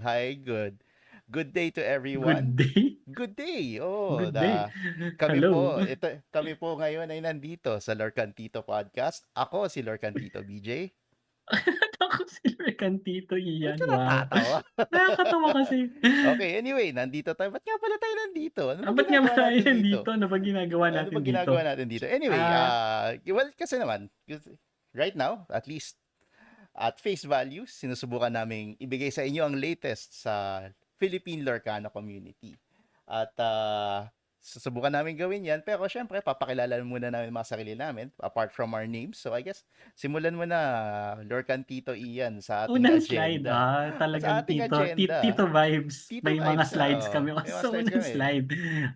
Hi, good day to Good everyone. day. Good day. Oh, Good day. Hello. kami po ngayon ay nandito sa Lorcantito Podcast. Ako si Lorcantito BJ. Ako si Mercantito Ba't Ian. ka Wow. natatawa? Nakakatawa kasi. Okay, anyway, nandito tayo. Ba't nga pala tayo nandito? Ano ba Ba't nga ginagawa marami natin dito? dito? Ano ba ginagawa Ano ba natin ginagawa dito? natin dito? Anyway, Ah, well, kasi naman, right now, at least at face value, sinusubukan naming ibigay sa inyo ang latest sa Philippine Lorcana community. At susubukan namin gawin yan. Pero syempre, papakilala muna namin mga sarili namin apart from our names. So I guess, simulan mo na, Lorcan Tito Ian, sa ating unang slide. agenda. Talagang Sa ating Tito agenda, vibes. Tito May mga vibes na. slides Oh. kami May mga sa slides unang kami. slide.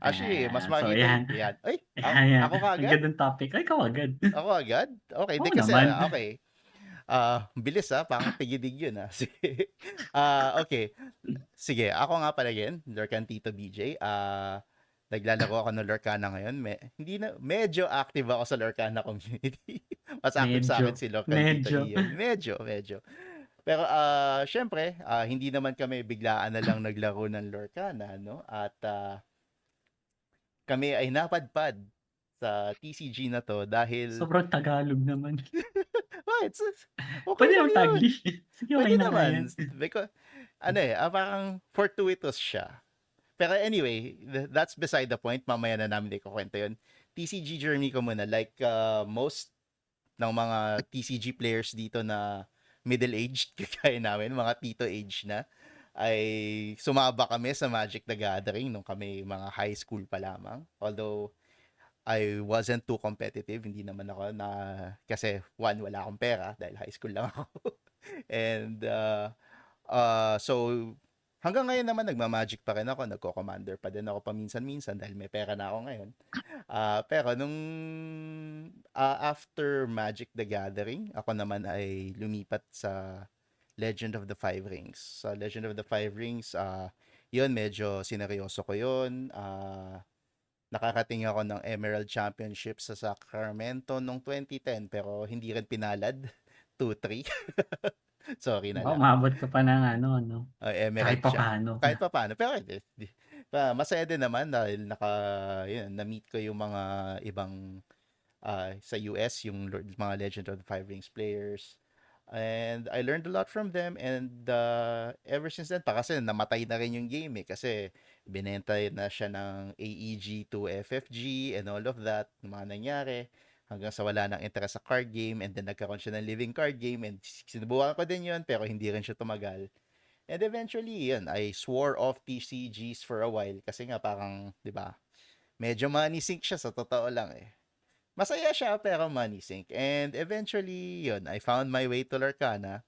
Actually, mas So, makikita yan. yan. Ay, Yan. ako Ang kagad? gandang topic. Ay, ikaw agad. Ako agad? Okay, di Oo kasi, naman. okay. Bilis pang tigidig yun Sige. Okay. Sige, ako nga pala again, Lurkan Tito BJ. Naglalaro ako ng Lurkana ngayon. Hindi na, medyo active ako sa Lurkana community. Mas active sa akin Medyo. si Lurkan Tito Medyo. Ian. Medyo. Pero syempre, hindi naman kami biglaan na lang naglaro ng Lurkana, no? At kami ay napadpad sa TCG na to dahil Sobrang Tagalog naman. Bakit? Okay Pwede lang naman yun. Taglish. Sige, okay Pwede na nga yan. naman. Because, parang fortuitous siya. Pero anyway, that's beside the point. Mamaya na namin ikukwento yun. TCG journey ko muna. Like most ng mga TCG players dito na middle-aged, kaya namin, mga tito age na, ay sumaba kami sa Magic the Gathering nung kami mga high school pa lamang. Although, I wasn't too competitive. Hindi naman ako na, kasi one, wala akong pera dahil high school lang ako. And so hanggang ngayon naman nagma-Magic pa rin ako, nagko-Commander pa din ako paminsan-minsan dahil may pera na ako ngayon. Pero nung after Magic the Gathering, ako naman ay lumipat sa Legend of the Five Rings. Sa Legend of the Five Rings, yun, medyo sineryoso ko yun. Nakakating ako ng Emerald Championship sa Sacramento noong 2010 pero hindi rin pinalad. 2-3. Sorry na lang. Umabot ka pa ng ano, kahit Emerald pa Champ. paano. Kahit pa paano. Pero masaya din naman dahil na-meet ko yung mga ibang sa US, yung mga Legend of the Five Rings players. And I learned a lot from them and ever since then, kasi namatay na rin yung game kasi binenta na siya ng AEG to FFG and all of that, mga nangyari hanggang sa wala nang interest sa card game and then nagkaroon siya ng living card game and sinubukan ko din yun pero hindi rin siya tumagal. And eventually, yun, I swore off TCGs for a while kasi nga parang, di ba, medyo money sink siya sa totoo lang Masaya siya pero money sink. And eventually, yun, I found my way to Lorcana.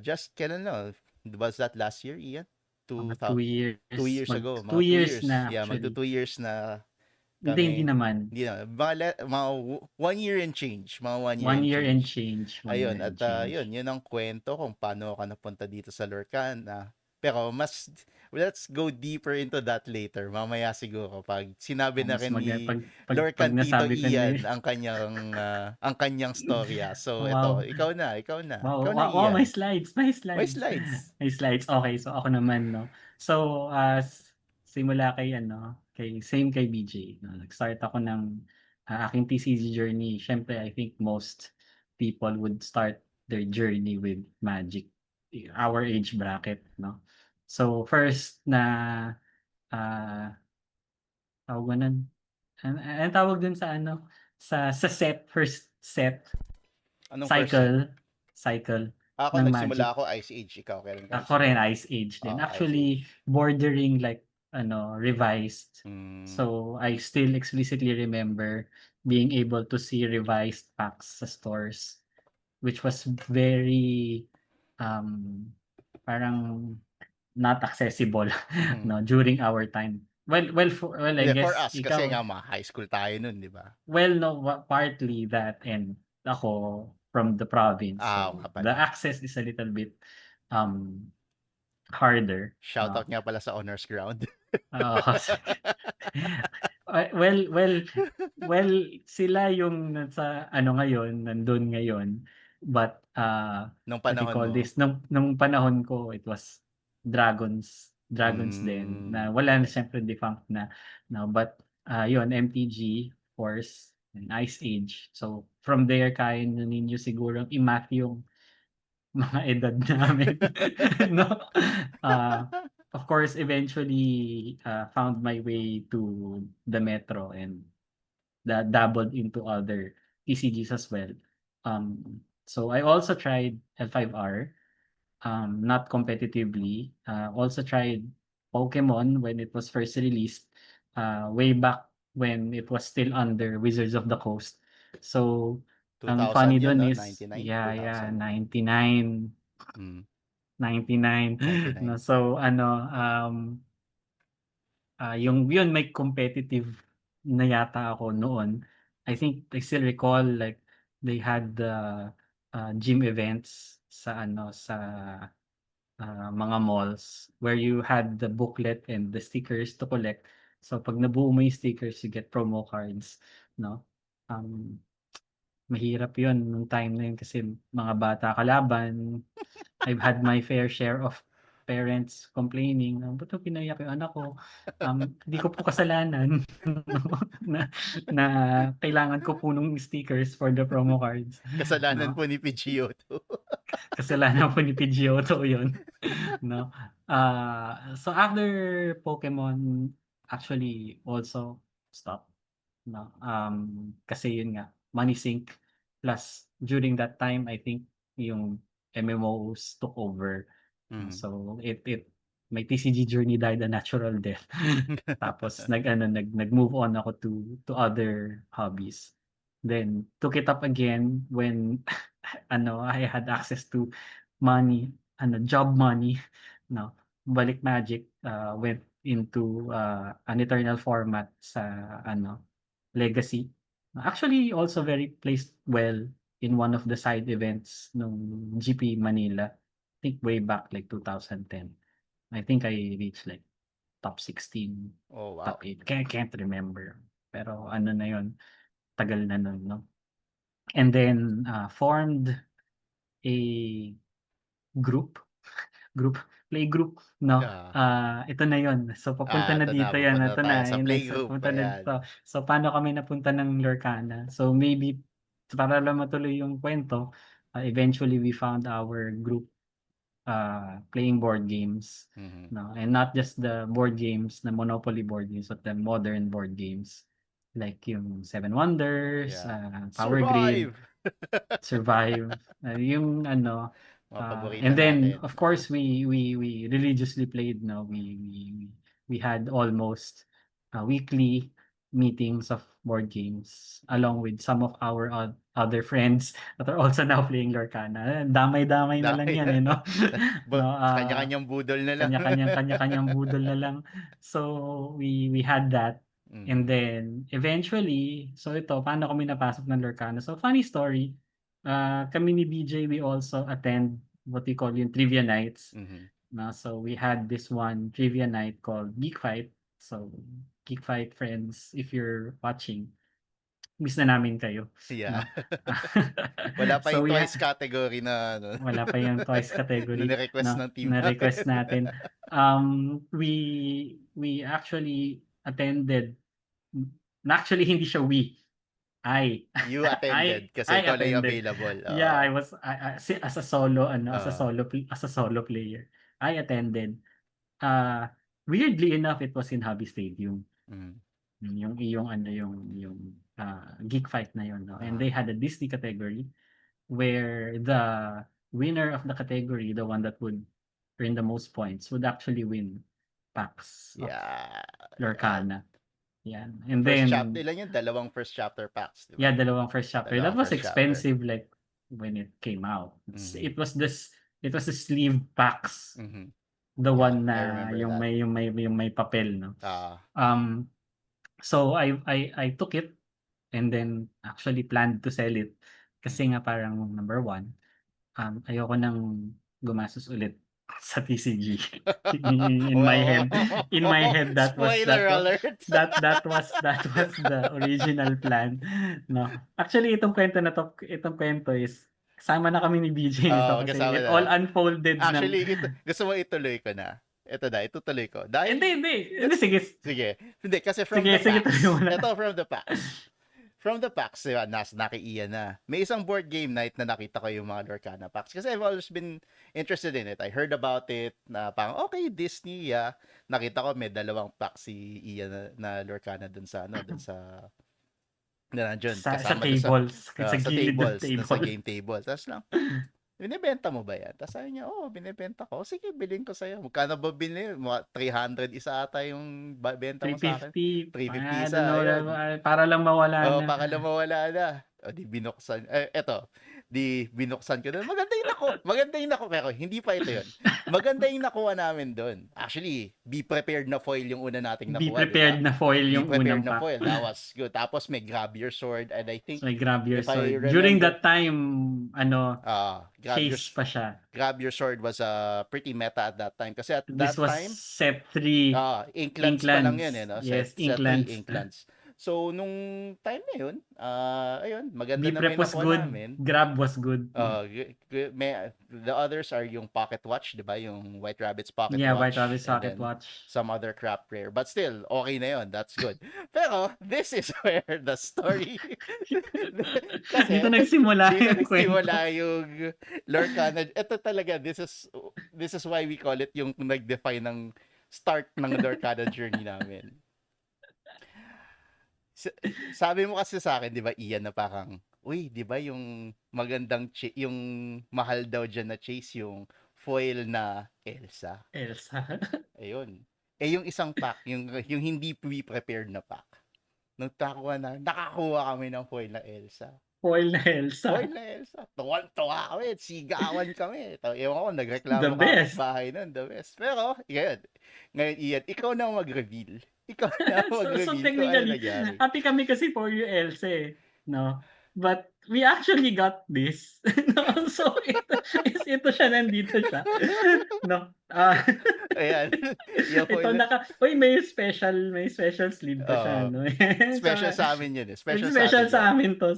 Just, kailan no? Was that last year, Ian? Mga 2000, 2 years ago. two Mga 2 years years. na Yeah, magto actually. 2 years na Hindi kami. naman. Hindi na. Mga 1 year and change. Mga 1 year One and year and change. change. 1 year Ayun, and at change. yun ang kwento kung paano ako napunta dito sa Lorcana. Pero let's go deeper into that later. Mamaya siguro pag sinabi na Mas rin ni pag Lorcan Tito nasabi ko na Ian ang kanyang storya. So ito, wow. ikaw na. Wow, Ikaw na wow, wow, may Ian. slides, may May slides. slides. May slides. Okay, so ako naman, no. So, simula same kay BJ, no. Nag-start ako ng aking TCG journey. Siyempre, I think most people would start their journey with Magic, our age bracket, no. So, first na ah tawag ba nun? Anong tawag dun sa ano, sa first set, Anong first set? cycle Ako ng nagsimula Magic. ako Ice Age. Ikaw, kailan ka Ako rin nagsimula? Ice Age din. Ice Actually, Age. bordering like revised. Mm, So, I still explicitly remember being able to see revised packs sa stores, which was very um parang not accessible mhm. no during our time. Well, I Hindi, for guess us, kasi ikaw, nga mga high school tayo nun, di ba? well, no, partly that, and ako from the province, Nga so the pala. access is a little bit um harder, no? Shoutout nga pala sa Honors Ground. Kasi well, well, sila yung nasa ano ngayon, nandun ngayon, but Nung what do you panahon call mo, this? Nung panahon ko, it was Dragons din na wala na Okay. siyempre defunct na, 'no, but, yun MTG, Force, and Ice Age. So, from there kaya na ninyo sigurong i-math yung mga edad namin, 'no? Ah, of course eventually, found my way to the Metro and dabbled into other TCGs as well. So I also tried L5R. Not competitively. Also tried Pokemon when it was first released, way back when it was still under Wizards of the Coast. So, ang 2000 funny yun, dun no? is 99, yeah, 2000. 99, Mm, 99 'no. 99. So ano, yung yun may competitive na yata ako noon. I think I still recall like they had the, gym events sa ano, sa mga malls where you had the booklet and the stickers to collect. So 'pag nabuo mo yung stickers, you get promo cards, 'no? Um, Mahirap yun nung time na yun kasi mga bata kalaban. I've had my fair share of parents complaining, "Ba't mo pinaiyak yung anak ko?" Hindi ko po kasalanan 'no, na na kailangan ko po nung stickers for the promo cards, Kasalanan 'no? po ni Pidgeotto. Kasalanan po ni Pidgeotto yun. 'No? So after Pokemon actually also stopped, 'no, kasi yun nga money sink plus during that time I think yung MMOs took over, Mhm. so it my TCG journey died a natural death. Tapos nag-ano nag-move on ako to other hobbies. Then took it up again when ano I had access to money, ano job money, 'no. Balik Magic, went into, an eternal format sa ano, Legacy. Actually also very placed well in one of the side events nung GP Manila. I think way back like 2010. I think I reached like top 16, Oh, top wow. 8, can't remember. Pero ano na yun, tagal na nun 'no. And then, formed a group group playgroup 'no, Yeah. ito na yun. So papunta na Ito na, dito yan, papunta na ito tayo na, sa yun na, so playgroup, papunta na ayan. dito. So paano kami napunta ng Lorcana? So maybe para lang matuloy yung kwento, eventually we found our group, playing board games, Mhm. 'no, and not just the board games na Monopoly board games, but the modern board games like yung Seven Wonders, Yeah. Power Grid, Survive! Survive, yung ano, Mga paborito and then natin, of oo. course we religiously played 'no, we had almost, weekly meetings of board games along Mhm. with some of our other friends that are also now playing Lorcana. Damay-damay na lang Dami yan, na. eh, 'no? Ba 'No, kanya-kanyang budol na lang. kanya-kanyang budol na lang. So we had that. And Mhm. then eventually, so ito paano kami napasok ng Lorcana. So funny story, kami ni BJ we also attend what we call yung trivia nights, Mhm. 'no. So we had this one trivia night called Geek Fight. So Geek Fight friends, if you're watching, miss na namin kayo, Yeah. 'no. Wala pa So yung we twice category na ano, wala pa yung twice na category ni-request na ng team namin. na-request natin. We actually attended, actually hindi siya we, You attended kasi I ikaw lang yung attended. available, Yeah, oo. as a solo ano, Oo. as a solo player, I attended. Weirdly enough, it was in Hobby Stadium. Mhm. Yung ano, yung, Geek Fight na yun 'no, and they Oo. had a Disney category where the winner of the category, the one that would earn the most points, would actually win packs of Yeah, yan. Lorcana, 'yan. And First chapter then ilan yun, dalawang first chapter packs, 'di ba? yeah, dalawang first chapter. That Dalawang was first chapter. expensive like when it came out. Mhm. It was the sleeve packs, Mhm. the Yeah, one I na remember that. yung may papel 'no. Oo. Um, so I took it and then actually planned to sell it kasi Mhm. nga parang number one, ayoko ng gumastos ulit sa TCG. Wow! In my head Spoiler alert! that was the original plan, 'no. Actually itong kwento is kasama na kami ni BJ nito Oo, kasi kasama it all na. unfolded ng Actually, gusto mo ituloy ko na? Ito na, itutuloy ko. Dahil, hindi, sige. sige. Hindi, kasi from Sige, the sige, tuloy mo packs. na. Ito from the packs. From the packs, diba, nakiiyan na. May isang board game night na nakita ko yung mga Lorcana packs. Kasi I've always been interested in it. I heard about it na parang, okay, Disney, yeah. Nakita ko may dalawang packs si Ian na Lorcana dun sa, dun sa, na nandyan, Sa kasama dun tables, sa sa gilid ng tables, dun sa table. game table. Tapos lang, binibenta mo ba yan? Tapos sabi niya, oo, binibenta ko. Sige, bilhin ko sa'yo. Magkano ba bilhin? Mga 300 isa ata yung benta mo sa akin. 350, 350 I isa, don't know, ayun. para lang mawala Oo, na. baka na mawala na. O, di binuksan. Eto, di binuksan ko doon. Maganda yung nakuha. Pero hindi pa ito yun. Maganda yung nakuha namin doon. Actually, be prepared na foil yung una nating Be nakuha, di prepared ba? na foil Be yung prepared unang na pack. foil. That was good. Tapos may grab your sword. And I think, So, may grab your if I sword. During remember, that time, grab your chase pa siya. grab your sword was pretty meta at that time. Kasi at This that was time, set 3 Inklands pa lang yun, Inklands. no? Yes, Set 3 Inklands. Inklands. So, nung time na yun, ayun, maganda Be naman prep yung was nakuha good. namin. Grab was good. The others are yung Pocket Watch, di ba? Yung White Rabbit's Pocket Yeah, Watch. White Rabbit And Socket then, Watch. some other crap rare. But still, okay na yun. That's good. Pero, this is where the story... kasi, Dito nagsimula dito yung kwento. nagsimula yung Lorcana. Ito talaga, this is why we call it yung nag-define ng start ng Lorcana journey namin. Sabi mo kasi sa akin, 'di ba, Ian, na parang, uy, 'di ba yung magandang yung mahal daw diyan na chase yung foil na Elsa. Elsa. Ayun. Yung isang pack, yung hindi pre-prepared na pack. Nakakuha kami ng foil na Elsa. Foil na Elsa. Foil na Elsa. Tuwan-tuwa kami. Sigawan kami. Ewan ko, nagreklamo The ka best. bahay nun. The best. Pero, ngayon, Ian, ikaw na mag-reveal. Ikaw na mag-reveal So kung ano technically, nangyari. happy kami kasi for you, Elsa, no? But we actually got this. No? So ito siya, nandito siya. No? Ayan. May special sleeve pa siya, no? Special sa amin yun eh. Special sa amin to.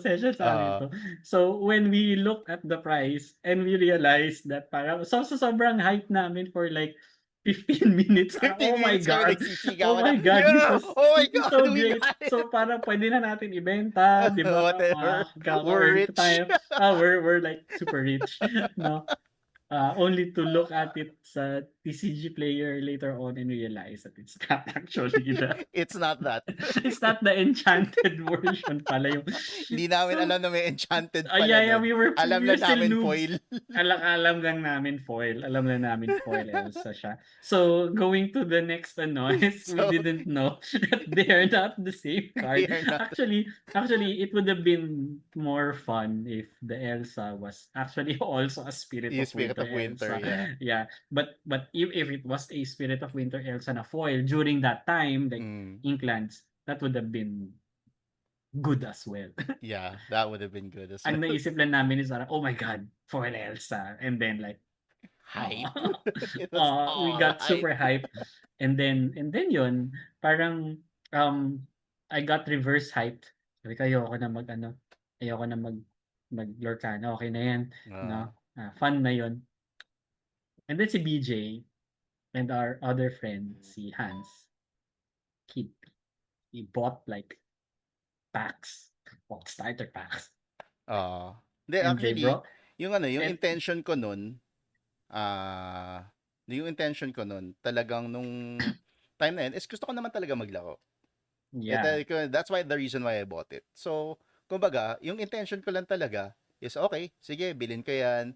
So when we looked at the price and we realized that parang sobrang hype namin for like 15 minutes. 15 Oh my minutes kami God. nagsisigawan Oh my na, God, yeah! Oh my this is God, so we great. got it! So parang pwede na natin ibenta, di ba? Whatever. We're Kaka-earn rich. tayo. We're like super rich, no? Only to look at it sa TCG player later on and realize that it's not actually It's not that. it's not the enchanted version pala yung... Hindi namin alam na may enchanted pala Yeah, nun. Alam lang namin foil. Alam lang namin foil. Alam lang namin foil Elsa siya. So, going to the next is we didn't know that they are not the same card. Actually, it would have been more fun if the Elsa was actually also a Spirit of Winter Elsa. Yeah. But if it was a Spirit of Winter Elsa na foil during that time, like Inklands, that would have been good as well. Yeah, that would have been good as well. Ang naisip lang namin is oh my God, foil Elsa. And then like, hype. We got super hype. And then yun, parang I got reverse hyped. Sabi ko, ayoko na mag Lorcana. Okay na yan. No? Fun na yun. And then si BJ and our other friend, si Hans, he bought like packs, starter packs. Hindi, actually, yung intention ko nun, talagang nung time na yun, is gusto ko naman talaga maglaro. Yeah. That's the reason why I bought it. So, kumbaga, yung intention ko lang talaga is, okay, sige, bilhin ko yan.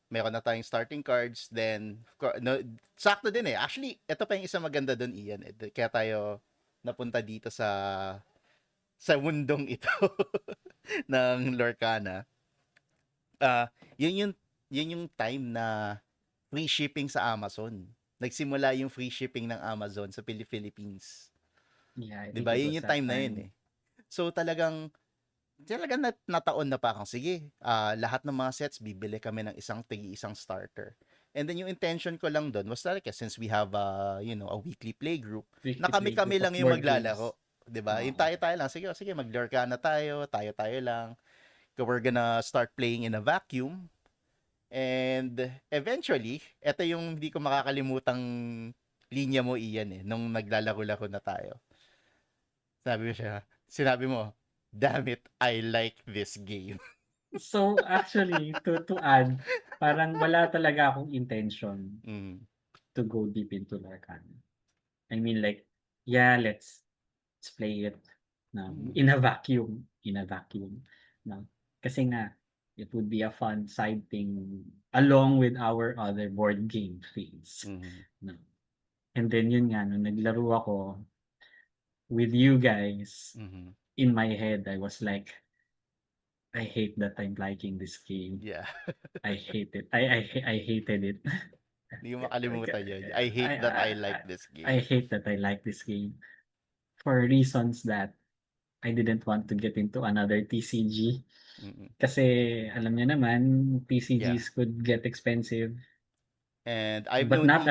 Meron na tayong starting cards. Then, sakto din eh. Actually, ito pa yung isang maganda doon, Ian. Kaya tayo napunta dito sa mundong ito ng Lorcana. Yun yung time na free shipping sa Amazon. Nagsimula yung free shipping ng Amazon sa Philippines. Yeah, diba? Yun yung time na yun eh. So talagang nataon na parang, sige, lahat ng mga sets, bibili kami ng isang starter. And then yung intention ko lang doon was like, since we have a weekly play group, na kami lang yung maglalaro. Diba? Yung tayo lang, sige, mag-Lorcana tayo lang. We're gonna start playing in a vacuum. And eventually, eto yung hindi ko makakalimutang linya mo, Ian, eh, nung naglalaro-laro na tayo. Sinabi mo, damn it, I like this game. So, actually, to add, parang wala talaga akong intention Mm, to go deep into Lorcan. I mean, like, yeah, let's play it na mm, in a vacuum, no? Kasi nga, it would be a fun side thing along with our other board game things, mm, no? And then yun nga, nung naglaro ako with you guys, mm. in my head, I was like, I hate that I'm liking this game. Yeah. I hate it. I hated it. Hindi ko makalimutan yun. I I, hate that I I like this I game. hate that I like this game for reasons that I didn't want to get into another TCG. Mm, Kasi alam niyo naman, yeah. TCGs could get expensive, And I've but known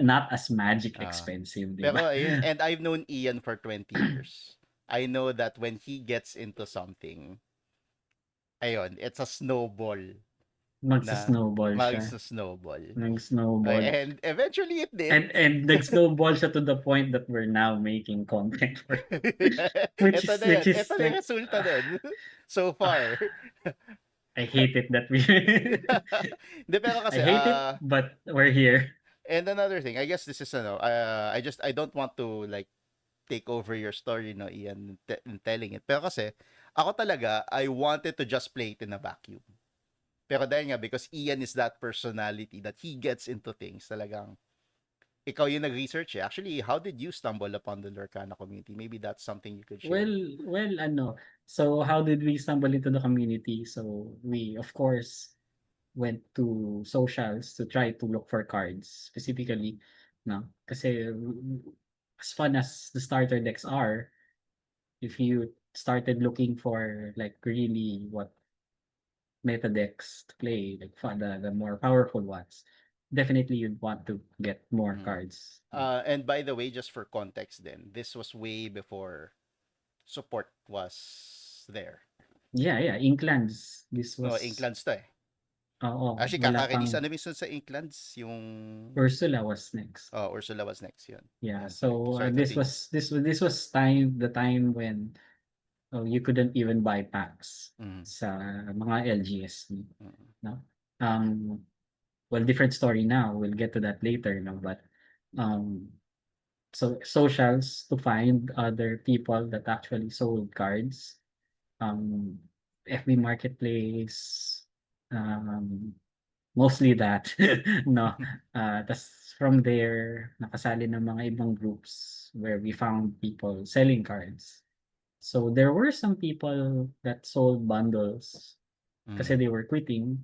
not as Magic ah, expensive, 'di pero ba? ayun, and I've known Ian for 20 years. I know that when he gets into something, ayun, it's a snowball na Magsa-snowball siya, magsa-snowball. nag-snowball. And eventually it did. And nag-snowball siya to the point that we're now making content for Ito na which yun. is Ito na yung like, resulta nun. So far. I hate it that we Hindi, pero I kasi, hate it, but we're here. and another thing, I guess this is, I don't want to, like, take over your story, no, Ian, in telling it. Pero kasi, ako talaga, I wanted to just play it in a vacuum. Pero dahil nga, because Ian is that personality that he gets into things, talagang, ikaw yung nag-research eh. Actually, how did you stumble upon the Lorcana community? Maybe that's something you could share. Ano, so how did we stumble into the community? So we, of course, went to socials to try to look for cards specifically, no? Kasi as fun as the starter decks are, if you started looking for like really what meta decks to play, like the more powerful ones, definitely you'd want to get more Mm. cards. No? And by the way, just for context then, this was way before support was there. Yeah, Inklands. This No, was, Inklands to eh. oo, Actually, wala kaka-release, pang ano mismo sa Inklands? Yung, Ursula was next. Ursula was next yun. Yeah, Sorry. so Sorry, continue. this was the time when you couldn't even buy packs Mm, sa mga LGS, mm, no? Um, well, different story now. We'll get to that later, no? But um, so socials to find other people that actually sold cards. Um, FB Marketplace, um, mostly that, no? Tas from there, nakasali ng mga ibang groups where we found people selling cards. So there were some people that sold bundles kasi mm, they were quitting.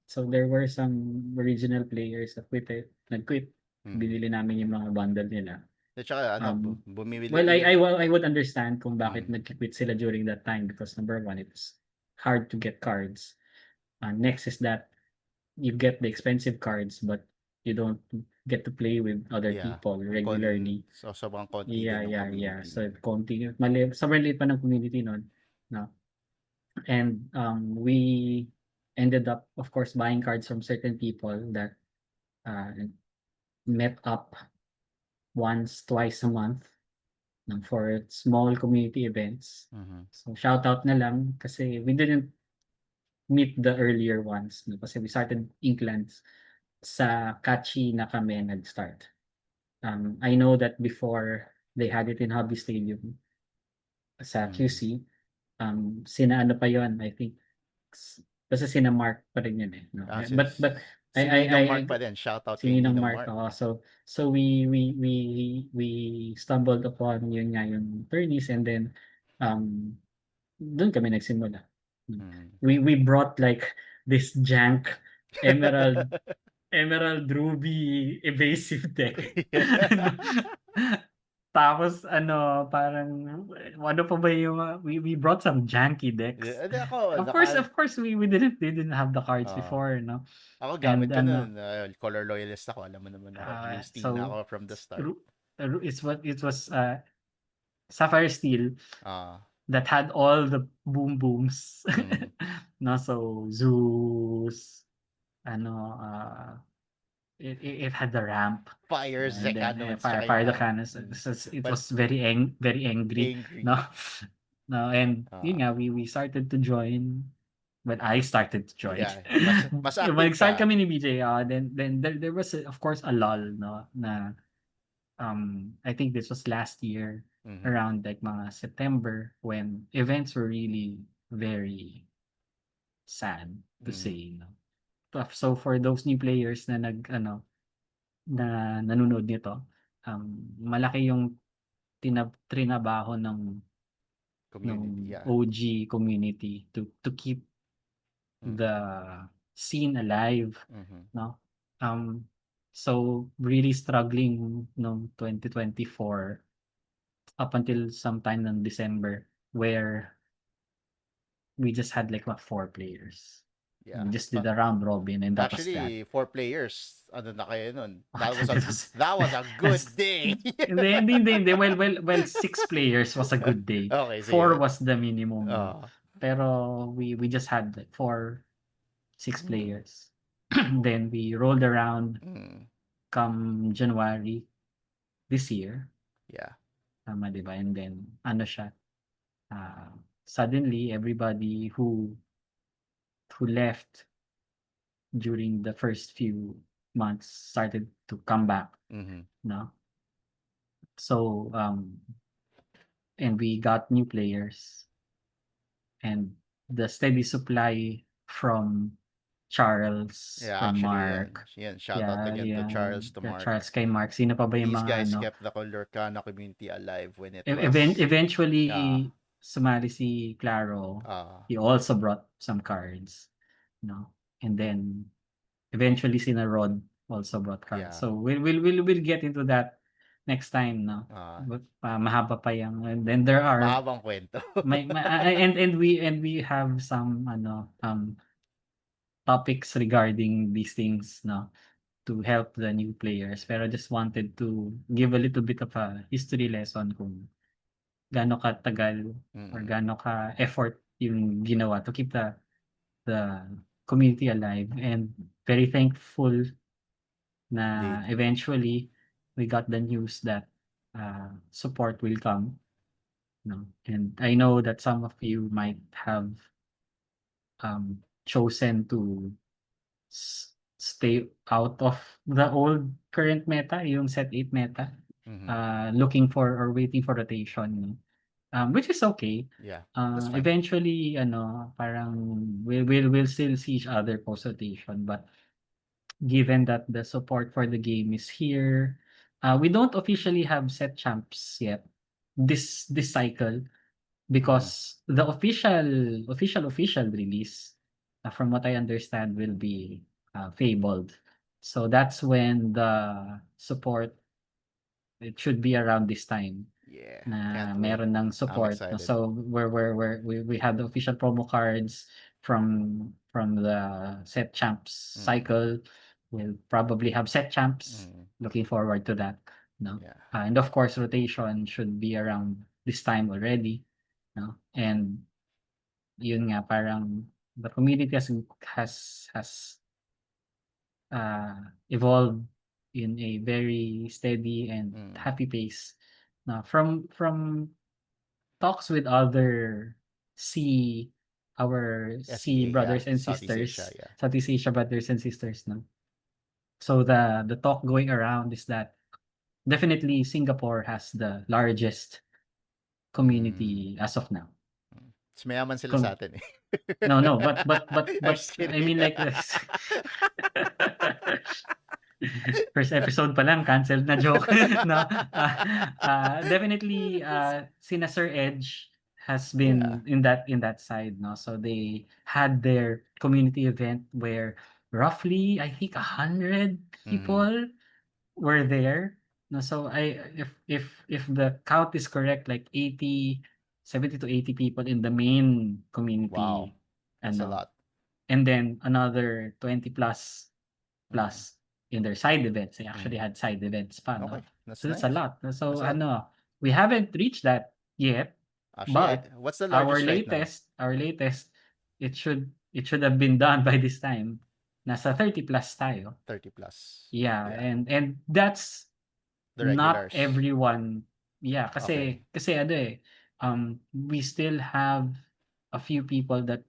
So there were some original players that nag-quit. mm. Binili namin yung mga bundle nila. At saka, Well, bumibili. I would understand kung bakit Mm, nag-quit sila during that time because number one, it's hard to get cards. Next is that you get the expensive cards, but you don't get to play with other yeah. people regularly. So, sobrang konti Yeah, din ng yeah. community So, nun. konti, sobrang liit pa ng community nun, no? And we ended up, of course, buying cards from certain people that uh, met up once, twice a month, no, for small community events. Mhm. So, shout out na lang kasi we didn't meet the earlier ones, no? Kasi we started Inklands sa Kachi na kami nag-start. I know that before they had it in Hobby Stadium sa Mm. QC, sina ano pa yon, I think, basta sina Mark pa rin yun eh. No? But Si Ninong Mark pa din. Shout out si kay Ninong Ninong Mark, Mark. so we stumbled upon yun nga yung tourneys and then doon kami nagsimula. Mm. We brought like this jank emerald ruby evasive deck. Tapos ano, parang ano pa ba yung we brought some janky decks. Hindi ako, Of course we didn't have the cards ah, before, no? ako gamit And ko ano, nun, color loyalist ako. Alam mo naman ako. Blue Steel na so ako from the start. it was Sapphire Steel Ah, that had all the boom booms. mm, No, so Zeus, ano, it had the ramp, Fires the and then cannons fire tsaka yung fire the ramp. cannons. It Well, was very angry, no? angry. No, and Ah, yun nga, we started to join. When I started to join. yeah, mas When active nag-start ka. kami ni BJ, then there was of course a lull, no, na I think this was last year Mhm. around like mga September when events were really very sad to Mhm. say, no. So for those new players na na nanonood nito, malaki yung trinabaho ng Community, yeah. OG community to keep Mhm. the scene alive, Mhm. no? Um, so really struggling noong 2024 up until sometime ng December where we just had like what 4 players. Yeah. We just did a round robin and that was that. Actually, 4 players, ano na kayo nun? That was That was a good that's day. hindi. Well, 6 players was a good day. Okay, sige. 4 was the minimum, no? Oo. Pero we just had like 6 Mm. players. Then we rolled around Mm. come January this year, Yeah. tama 'di ba? And then ano siya, suddenly everybody who left during the first few months started to come back, Mhm. no? So, and we got new players and the steady supply from Charles, Yeah, from actually, Mark, yan. Shout out yeah, again to yeah, Charles, to yeah, Mark. Charles kay Mark. Sino pa ba yung These mga guys ano? kept the Lorcana community alive when it E- was, eventually, yeah, sumali si Claro. uh, He also brought some cards, no? And then eventually sina Rod also brought cards. yeah, So we'll get into that next time, no? uh, But mahaba pa yung and then there are mahabang kwento. and we have some topics regarding these things, no? To help the new players. Pero just wanted to give a little bit of a history lesson kung gaano katagal or Mm. gaano ka-effort yung ginawa to keep the community alive, and very thankful na Indeed. eventually we got the news that support will come, no? And I know that some of you might have chosen to stay out of the old current meta, yung set 8 meta, Mhm. looking for or waiting for rotation, no? Which is okay. Yeah, that's fine. Eventually parang we'll still see each other post rotation, but given that the support for the game is here, we don't officially have set champs yet this cycle Mhm. because the official release, from what I understand, will be Fabled. So that's when the support, it should be around this time Yeah, na can't wait. meron ng I'm support. excited. So we have the official promo cards from the set champs Mm. cycle. We'll probably have set champs. Mm. Looking forward to that, no? Yeah. And of course, rotation should be around this time already, no? And yun nga, parang the community has evolved in a very steady and Mm. happy pace. Now, from talks with other C our C SEA, yeah. brothers and Southeast Asia, sisters, yeah. Southeast Asia brothers and sisters, no? So the talk going around is that definitely Singapore has the largest Mm. community as of now. Mas mayaman sila sa Com atin eh. no, I'm but just I kidding. mean like this. First episode pa lang canceled na joke, no? Definitely sina Sir Edge has Yeah. been in that side, no? So they had their community event where roughly I think 100 Mm. people were there. No, so if the count is correct, like 70 to 80 people in the main Wow. community, That's a ano, lot. and then another 20 Mm. plus in their side events. They actually Mm. had side events pa, Okay, no? that's So that's a nice. lot. So That's a lot. we haven't reached that yet, Actually, but what's the our largest right now? latest, our latest, it should have been done by this time. nasa 30 plus tayo. 30 plus. Yeah, Yeah. and that's The not regulars. everyone. Yeah, Okay. kasi ano we still have a few people that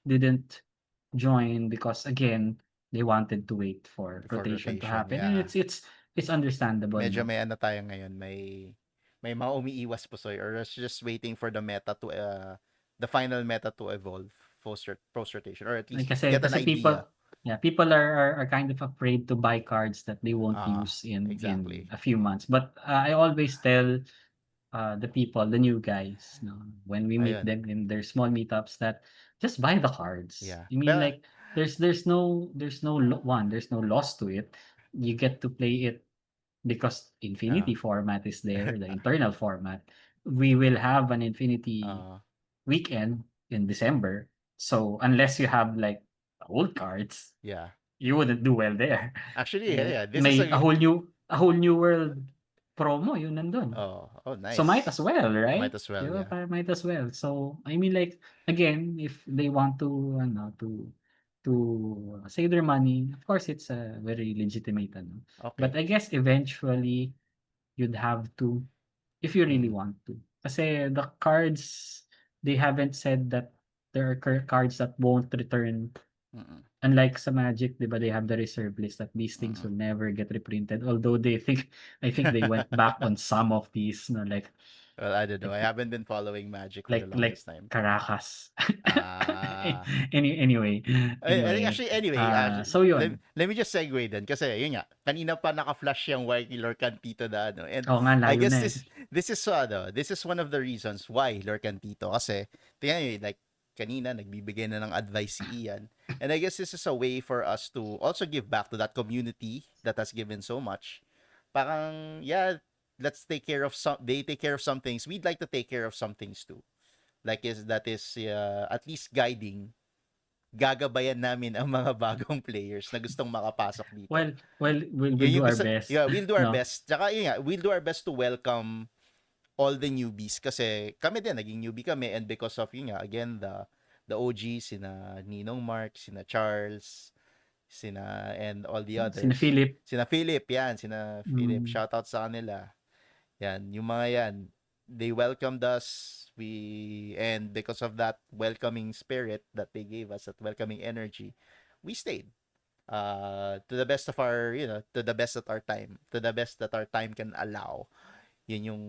didn't join because again, they wanted to wait for For rotation to rotation, happen, and yeah. it's understandable, Medyo no? may ano tayo ngayon, may mga umiiwas Pusoy, or just waiting for the meta to the final meta to evolve post rotation, or at Like least kasi get an kasi people, idea. yeah, people are kind of afraid to buy cards that they won't use in Exactly. a few months. But I always tell the people, the new guys, no, when we meet Ayun. them in their small meetups, that just buy the cards. Yeah. I mean, Pero like there's no loss to it. You get to play it because uh, Infinity format is there, the internal format. We will have an Infinity uh, weekend in December. So unless you have like old cards, yeah. you wouldn't do well there. Actually, Eh, yeah, this is may a a whole new world promo yun nandun. oh, So might as nice. well, Might right? as 'Di well, ba? yeah. Parang might as well. So I mean, like, again, if they want to to save their money, of course it's a very legitimate ano. But Okay. I guess eventually you'd have to, if you really Mm. want to. Kasi the cards, they haven't said that there are cards that won't return. Mm. Unlike sa Magic, 'di ba, they have the reserve list that these things Mm. will never get reprinted. Although I think they went back on some of these, no, Well, I don't know. I like haven't been following Magic for the like longest time. Caracas. Ah. Anyway, Actually, anyway, so yun. let me just segue then kasi yun nga, kanina pa naka-flash yung why Lorcantito na ano. And Oo nga, I layo guess na eh. this is one of the reasons why Lorcantito kasi tingnan nyo, like kanina nagbibigay na ng advice si Ian. And I guess this is a way for us to also give back to that community that has given so much. Parang yeah, let's take care of some they take care of some things. We'd like to take care of some things too. Like that is at least gagabayan namin ang mga bagong players na gustong makapasok dito. Well, we'll Yun do yung our gusto, best, yeah, we'll do our no? best. Tsaka yun nga, we'll do our best to welcome all the newbies kasi kami din, naging newbie kami, and because of yun nga, again, the OGs, sina Ninong Mark, sina Charles, and all the Sina others. Philip. Sina Philip, yan, sina Philip, Mm. shout out sa kanila. Yan, yung mga yan, they welcomed us, and because of that welcoming spirit that they gave us, that welcoming energy, we stayed. To the best of our, to the best that our time can allow. Yun yung,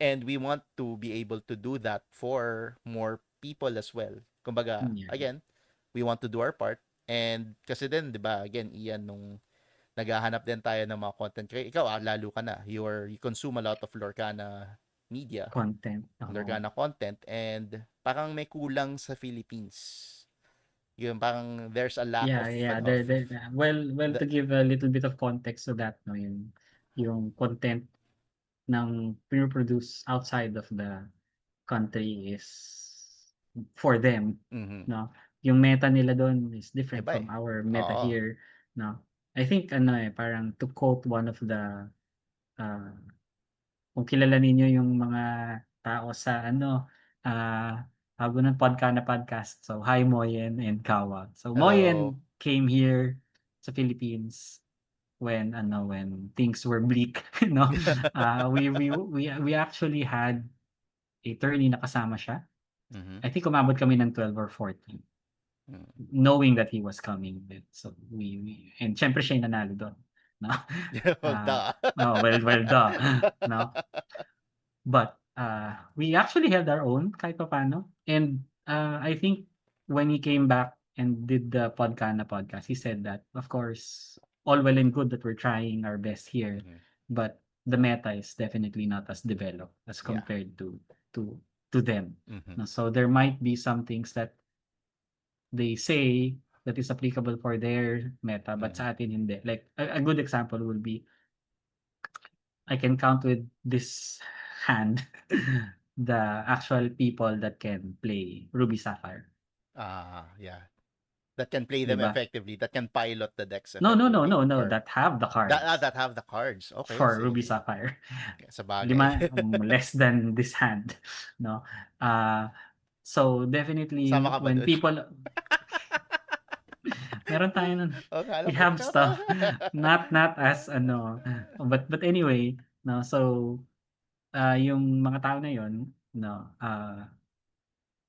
and we want to be able to do that for more people as well. Kumbaga, Yeah. again, we want to do our part. And kasi din, di ba, again, Ian, nung naghahanap din tayo ng mga content creator. Ikaw, lalo ka na. You consume a lot of Lorcana media. Content. Lorcana content. And parang may kulang sa Philippines. Yun, parang there's a lack Yeah, yeah. Well, to give a little bit of context to that, no, yung content ng produce outside of the country is for them, no? Yung meta nila doon is different Iba from eh. our meta Oo. here, no? I think parang to quote one of the kung kilala ninyo yung mga tao sa Podkana podcast. So hi Moyen and Kawa. So Hello. Moyen came here sa Philippines when things were bleak, no? We actually had a tourney na kasama siya. I think umabot kami ng 12 or 14. Knowing that he was coming. So we and syempre siya yung nanalo doon, no? Duh. Well, duh, no? But we actually held our own kahit papaano. And I think when he came back and did the Podkana podcast, he said that, of course, all well and good that we're trying our best here, but the meta is definitely not as developed as Yeah. compared to them. Mhm. So there might be some things that they say that is applicable for their meta, but sa atin hindi. Like a good example would be, I can count with this hand the actual people that can play Ruby Sapphire. Yeah. That can play them Diba? effectively. That can pilot the decks No, effectively. Or that have the cards that have the cards. Okay. for Sige. Ruby Sapphire. Sa bagay. Less than this hand, no? So definitely Sama ka ba when dun? people Meron tayo nun. Oo nga, alam We mo. have stuff. Not as ano, but anyway, no, so, yung mga tao na yun, no,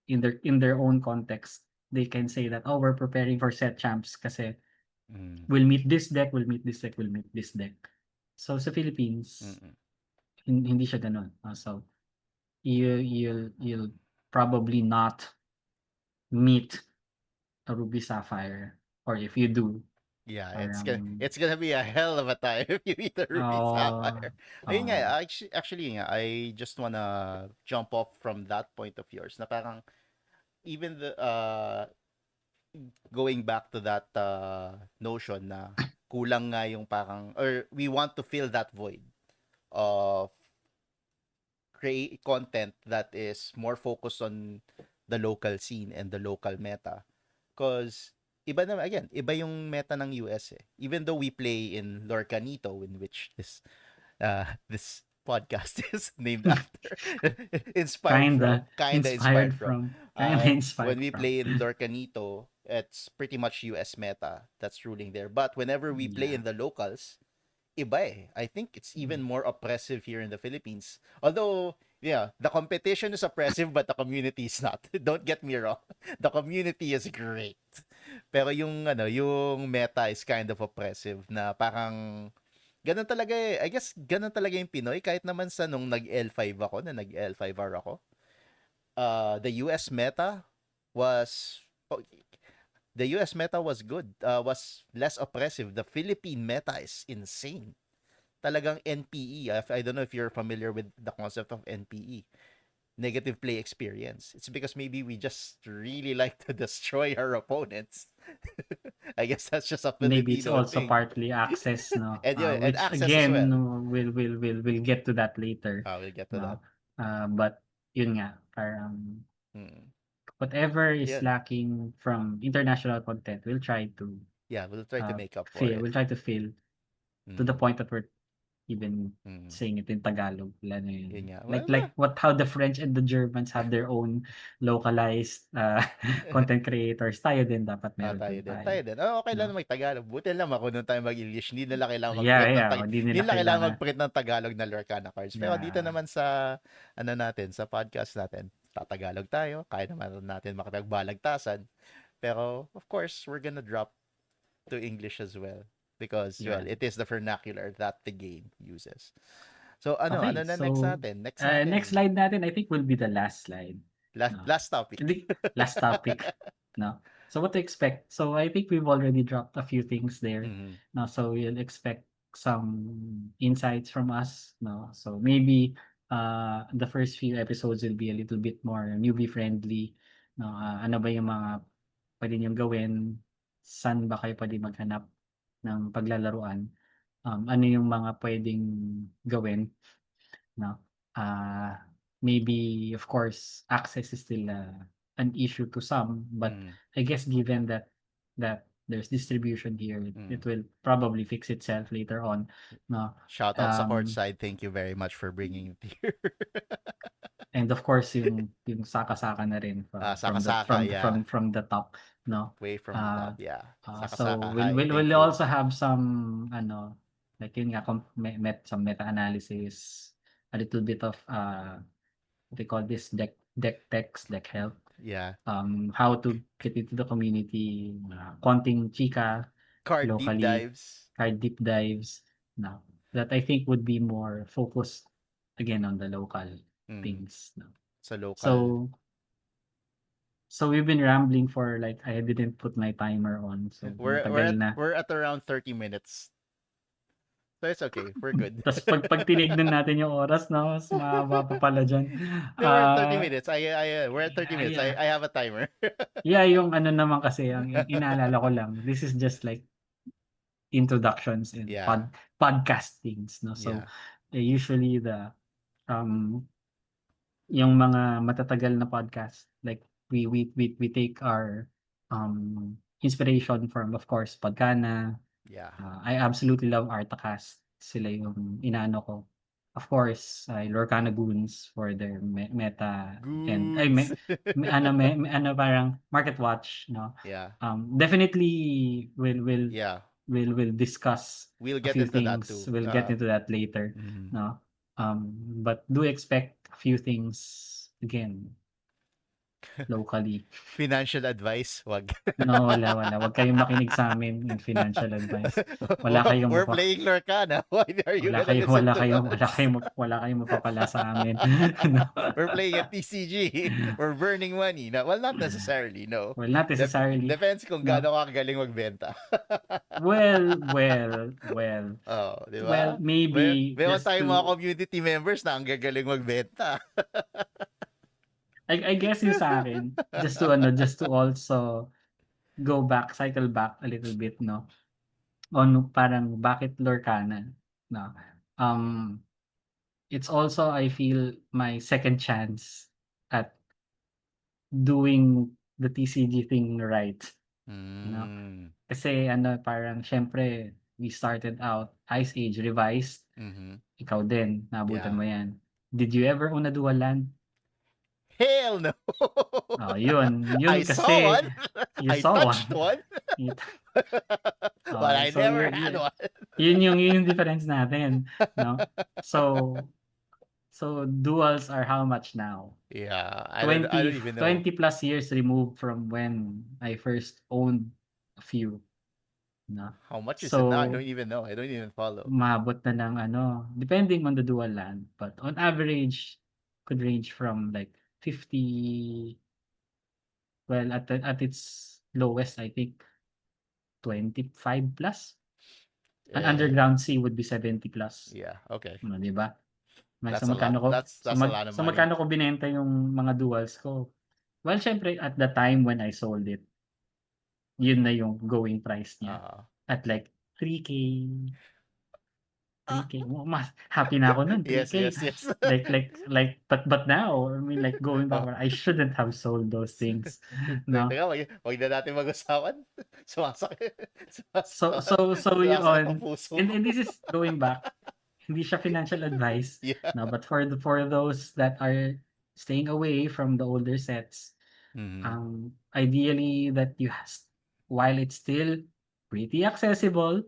in their own context, they can say that, "Oh, we're preparing for set champs kasi Mm, we'll meet this deck, we'll meet this deck, we'll meet this deck." So, sa Philippines, mm. hindi siya gano'n. So, you'll probably not meet a Ruby Sapphire, or if you do, Yeah, parang, it's gonna be a hell of a time if you meet a Ruby oo, Sapphire. Ayun oo, nga, actually nga, I just wanna jump off from that point of yours na parang even the going back to that notion na kulang nga yung parang or we want to fill that void of create content that is more focused on the local scene and the local meta. Because iba na again, iba yung meta ng US eh. Even though we play in Lorcanito, in which this podcast is named after, inspired from, kinda kinda inspired inspired from. from, kinda When inspired we from. play in Lorcanito, it's pretty much US meta that's ruling there. But whenever we play Yeah. in the locals, iba eh. I think it's even more oppressive here in the Philippines. Although, yeah, the competition is oppressive but the community is not. Don't get me wrong. The community is great. Pero yung meta is kind of oppressive na parang ganun talaga eh. I guess ganun talaga yung Pinoy kahit naman sa nung nag L5 ako, na nag L5R ako. The US meta was oh, the US meta was good. Was less oppressive. The Philippine meta is insane. Talagang NPE. I don't know if you're familiar with the concept of NPE, negative play experience. It's because maybe we just really like to destroy our opponents. I guess that's just a Maybe it's Filipino also thing. partly access, no, And which access as again, well. no, we'll get to that later, We'll get to that. no. But yun nga, parang Mm. whatever is Yeah, lacking from international content, we'll try to yeah, we'll try to make up for fill. it. We'll try to fill to the Mm. point that we're even Mm. saying it in Tagalog. Wala na Yun yun. nga. Like how the French and the Germans have their own localized content creators. Tayo din dapat meron Tayo din din. tayo. Tayo din. Oh, okay lang No? mag-Tagalog. Buti lang marunong tayo mag-English. Hindi nila kailangan Yeah, mag-print ng yeah. Hindi Hindi nila nila kailangan kailangan. mag-print ng Tagalog na Lorcana cards. Pero dito Yeah. naman sa ano natin, sa podcast natin, tatagalog tayo. Kaya naman natin makapagbalagtasan. Pero of course, we're gonna drop to English as well because well, Yun. it is the vernacular that the game uses. So Okay, ano na next so natin? Next next natin. slide natin I think will be the last slide. No. Last topic. Hindi, last topic. No. So what to expect? So I think we've already dropped a few things there. Mhm. No, so you'll expect some insights from us. No, so maybe the first few episodes will be a little bit more newbie friendly. No, ano ba yung mga pwede niyong gawin? Saan ba kayo pwede maghanap ng paglalaruan? Ano yung mga pwedeng gawin? No? Uh, Maybe, of course, access is still an issue to some, but Mm. I guess given that there's distribution here, Mm. it will probably fix itself later on. No? Shout out sa Um, courtside. Thank you very much for bringing it here. and of course, yung saka-saka na rin from the Saka-saka, yeah. from the top. No? Way from the Uh, top, yeah. so Saka-saka, we'll, hi, we'll, thank we'll you. also have some like yun nga, some meta-analysis, a little bit of what they call this, deck text, deck help, Yeah. how to get into the community, konting chika Card deep locally, dives. card deep dives, no, that I think would be more focused again on the local Mm. things. No? Sa local. So we've been rambling for like I didn't put my timer on, so matagal na. We're at around 30 minutes. So it's okay. We're good. Tapos pag tinignan natin yung oras, no, mas mahaba pa pala dyan. No, we're at 30 minutes. We're at 30 minutes. Yeah. I have a timer. Yeah, yung ano naman kasi, ang inaalala ko lang, this is just like introductions in Yeah. podcastings, no? So, Yeah. usually um, yung mga matatagal na podcast, like we take our inspiration from, of course, Podcana. Yeah. I absolutely love Artacast. Sila yung inaano ko of course, Lorcana Goons for their meta and ay Goons. parang Market Watch, no? Yeah. Definitely Yeah. we'll discuss We'll a get few into that things. too. We'll get into that later, Mhm. no? But do expect a few things again locally. Financial advice, wag. No, wala. Wag kayong makinig sa amin in financial advice. Wala kayong We're mapa playing Lorcana. Why are you wala gonna kayong listen wala to kayong wala us? kayong wala kayong mapapala sa amin. No. We're playing at TCG. We're burning money. No, well, not necessarily, no. Well, not necessarily, Depends kung no. gaano ka galing magbenta. Well. Oh, di Well, ba? maybe Meron just tayong mga to community members na ang gagaling magbenta. I guess yung sa akin, just to also cycle back a little bit, no? On parang bakit Lorcanan, no? Um, it's also I feel my second chance at doing the TCG thing right, no? Mm. Kasi parang siyempre we started out Ice Age Revised, Mhm. ikaw din naabutan Yeah. mo 'yan. Did you ever own a dual land? Hell no. Oh, yun I saw kasi one. you I saw touched one. one. It But I so never had one. yun yung difference natin, 'no? So duals are how much now? Yeah, I 20 don't even know 20 plus years removed from when I first owned a few, 'no? how much is it now. I So don't even know. I don't even follow. umabot na ng depending on the dual land, but on average could range from like 50, well, at its lowest, I think 25 plus. An Eh, underground sea would be 70 plus. yeah, okay. Oh, 'di ba? That's a lot. That's a lot of money. Magkano ko binenta yung mga duals ko? Well, siyempre at the time when I sold it, yun na yung going price niya Uh, at like 3K, 3K. Mas happy na ako nun, yes, 3K. yes, yes. But now, I mean, like going Oh. backward, I shouldn't have sold those things, no? Teka, wag na natin mag-usapan. Sumasakit. So Sumasakit ang yun, puso ko. and this is going back, hindi siya financial advice, Yeah. no, but for those that are staying away from the older sets, Mhm. ideally that while it's still pretty accessible,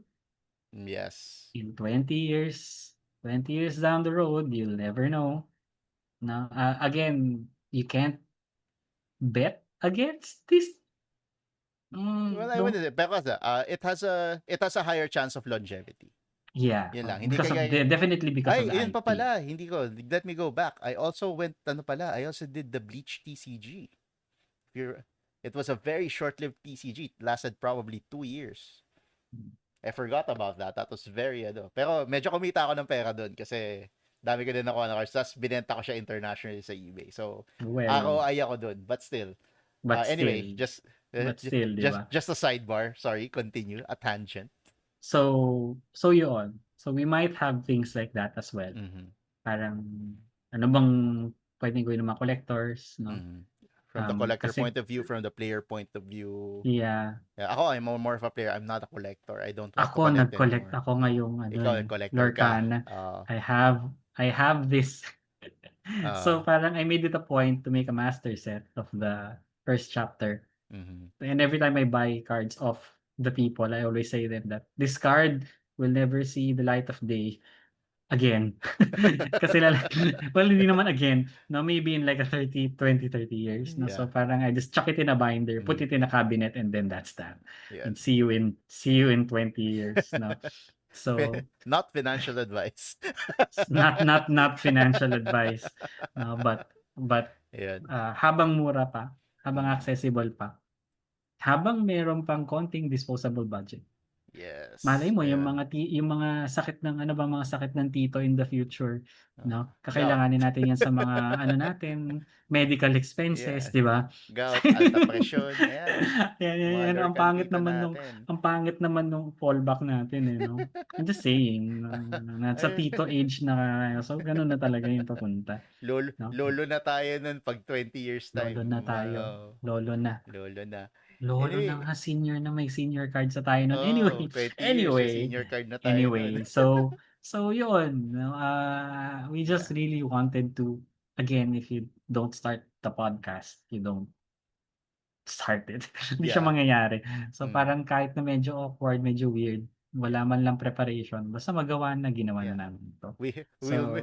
Yes. in 20 years down the road, you'll never know. No, again, you can't bet against this. Well, I Don't. wouldn't say, pero kasi, it has a higher chance of longevity. Yeah, Yun lang. Hindi because of kagaya, definitely because of ay, the yun pa IP. pala. Hindi ko. Let me go back. I also I also did the Bleach TCG. It was a very short-lived TCG. It lasted probably 2 years. I forgot about that. That was very, Pero medyo kumita ako ng pera doon kasi dami ko din nakuha na cards. Tapos binenta ko siya internationally sa eBay. So, Well, ROI ako doon. But still. but Anyway, still, di ba? just a sidebar. Sorry, continue. A tangent. So yun. So we might have things like that as well. Mm-hmm. Parang ano bang pwedeng gawin ng mga collectors, no? Mm-hmm. From the collector Kasi point of view, from the player point of view. yeah, Yeah, ako, I'm more of a player. I'm not a collector. I don't want to ako collect nag-collect anymore. ako ngayong Ikaw, collector ka. Lorcana. I have this. So parang I made it a point to make a master set of the first chapter. Mm-hmm. And every time I buy cards of the people, I always say them that this card will never see the light of day again. Kasi well, hindi naman again, no, maybe in like a 30 years, no. So Yeah. parang I just chuck it in a binder, put Mm. it in a cabinet, and then that's that. Yeah. And see you in 20 years, no. So Not financial advice. not financial advice, no, but Yan. habang mura pa, habang Mm. accessible pa, habang meron pang konting disposable budget. Malay Yes. mo yung Ayan. mga sakit ng mga sakit ng tito in the future, no? Gout. Kakailanganin natin yan sa mga natin, medical expenses, Yeah. 'di ba? Gout, alta presyon, ayan. Yan, Mga Lorcan tito natin. ang pangit naman nung fallback natin, no? I'm just saying, nasa Ay, tito age na so gano'n na talaga yung papunta, no? lolo na tayo nun pag 20 years Lolo time. na tayo, lolo na. Lolo na. Lolo na Anyway, nga, may senior cards na tayo nun. oh, 20 years, Anyway, senior card na tayo nun. anyway, so So yun, no, we Yeah. just really wanted to, again, if you don't start the podcast, you don't start it. Hindi siya Yeah. mangyayari. So Mm. parang kahit na medyo awkward, medyo weird, wala man lang preparation, basta magawa na, ginawa na Yeah. namin ito. We So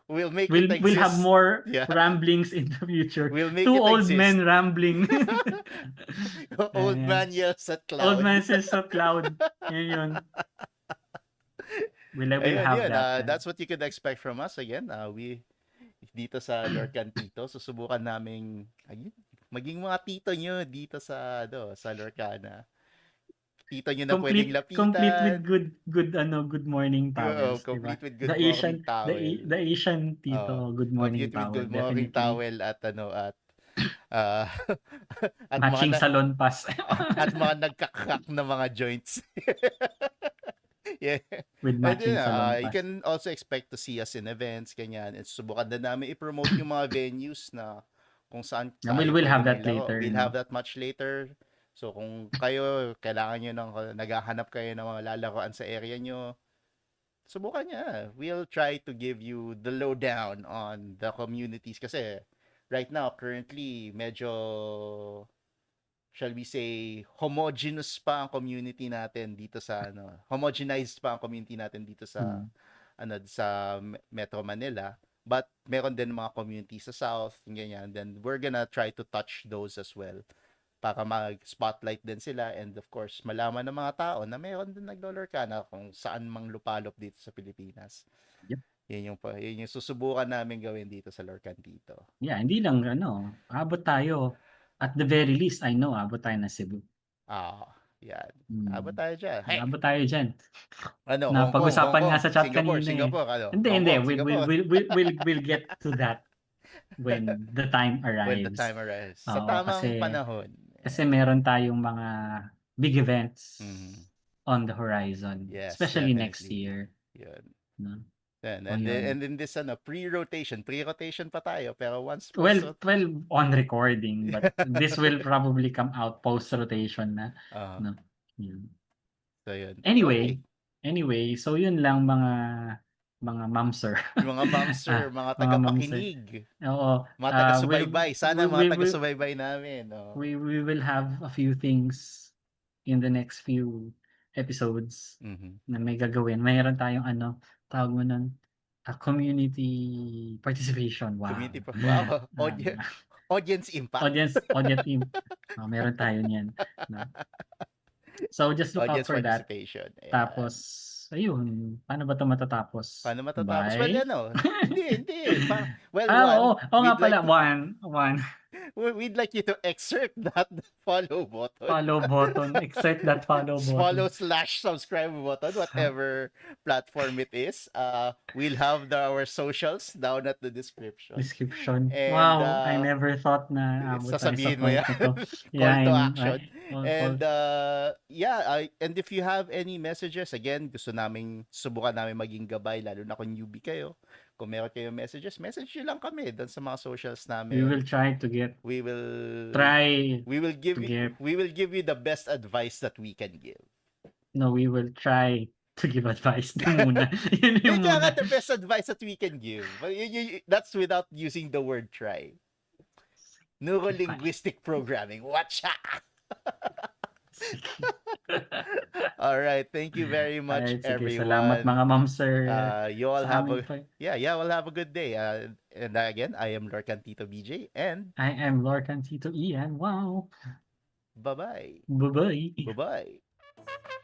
we'll make it we'll have exist. more Yeah. ramblings in the future. We'll make Two it old exist. men rambling. Old Ayan. man yells at Old cloud. man says so cloud. Yan yun. We'll Ayun, have yun. that. That's what you could expect from us again. We dito sa Lorcan Tito, susubukan naming ayun, maging mga tito nyo dito sa sa Lorcana. Tito nyo na pwedeng Complete with lapitan. good morning Oo, towels, 'di ba? complete with good morning The towel. Asian Oo, tito good morning complete with towel, good morning definitely. towel at ah at mga Matching salon pass. at mga nagkakrak na mga joints. Yeah. With And matching salon you pass. can also expect to see us in events, ganyan. And subukan na namin i-promote yung mga venues na kung saan tayo We'll have pwede that maglaro. later, We'll no? have that much later. So kung kayo, kailangan nyo naghahanap kayo ng mga lalaroan sa area nyo, subukan nyo. We'll try to give you the lowdown on the communities kasi right now, currently, medyo shall we say, homogeneous pa ang community natin dito sa homogenized pa ang community natin dito sa Hmm. sa Metro Manila. But meron din mga community sa South, ganyan. Then we're gonna try to touch those as well para mag-spotlight din sila and of course malaman ng mga tao na meron din naglolorkana kung saan mang lupalop dito sa Pilipinas. Yep. Yun yung susubukan namin gawin dito sa Lorcan dito. Yeah, hindi lang abot tayo. At the very least, I know, abot tayo ng Cebu. Yan. Abot Hmm. tayo dyan. Hey! Abot tayo diyan. Ano, Hong Kong, Hong Napag-usapan nga Kong, sa chat Singapore, kanina, eh. Singapore, ano? Hindi, Hong hindi. Kong, Singapore. We'll get to that when the time When the arrives. time arrives. Sa Oo, tamang panahon. kasi meron tayong mga big events Mhm. on the horizon, Yes, especially next definitely. year, Yun. no? And yun. in this pre-rotation pa tayo pero once Well, on recording, but this will probably come out post-rotation na, no? Yun. So yun. Anyway, Okay. so yun lang mga mamser. Yung mga mamser, mga tagapakinig. Oo. Mga taga-subaybay. Sana mga taga-subaybay namin. We will have a few things in the next few episodes na may gagawin. Mayroon tayong tawag mo nun, community participation. Wow. Community wow. Audience impact. Audience impact. Meron tayo niyan. No? So just look out Audience for that. participation. Ayan. Tapos, ayun, paano ba ito matatapos? Paano matatapos? Bye? Well, hindi. Well, oo nga pala, one. We'd like you to exert that follow button. Follow button. Exert that follow button. Follow/subscribe button, whatever platform it is. We'll have our socials down at the description. And, wow, I never thought na abot tayo sa sasabihin mo point yan. na to. Call to action. And And if you have any messages, again, gusto naming subukan namin maging gabay, lalo na kung newbie kayo. Kung meron kayong message nyo lang kami doon sa mga socials namin. we will try to get, We will give you the best advice that we can give. No, we will try to give advice na muna. Yun yung muna. The best advice that we can give. That's without using the word try. Neurolinguistic programming. Watcha! All right, thank you very much, everyone. Salamat mga mamser. You all have a good day. And again, I am Lorcan Tito BJ, and I am Lorcan Tito Ian. Wow. Bye-bye. Bye-bye. Bye-bye.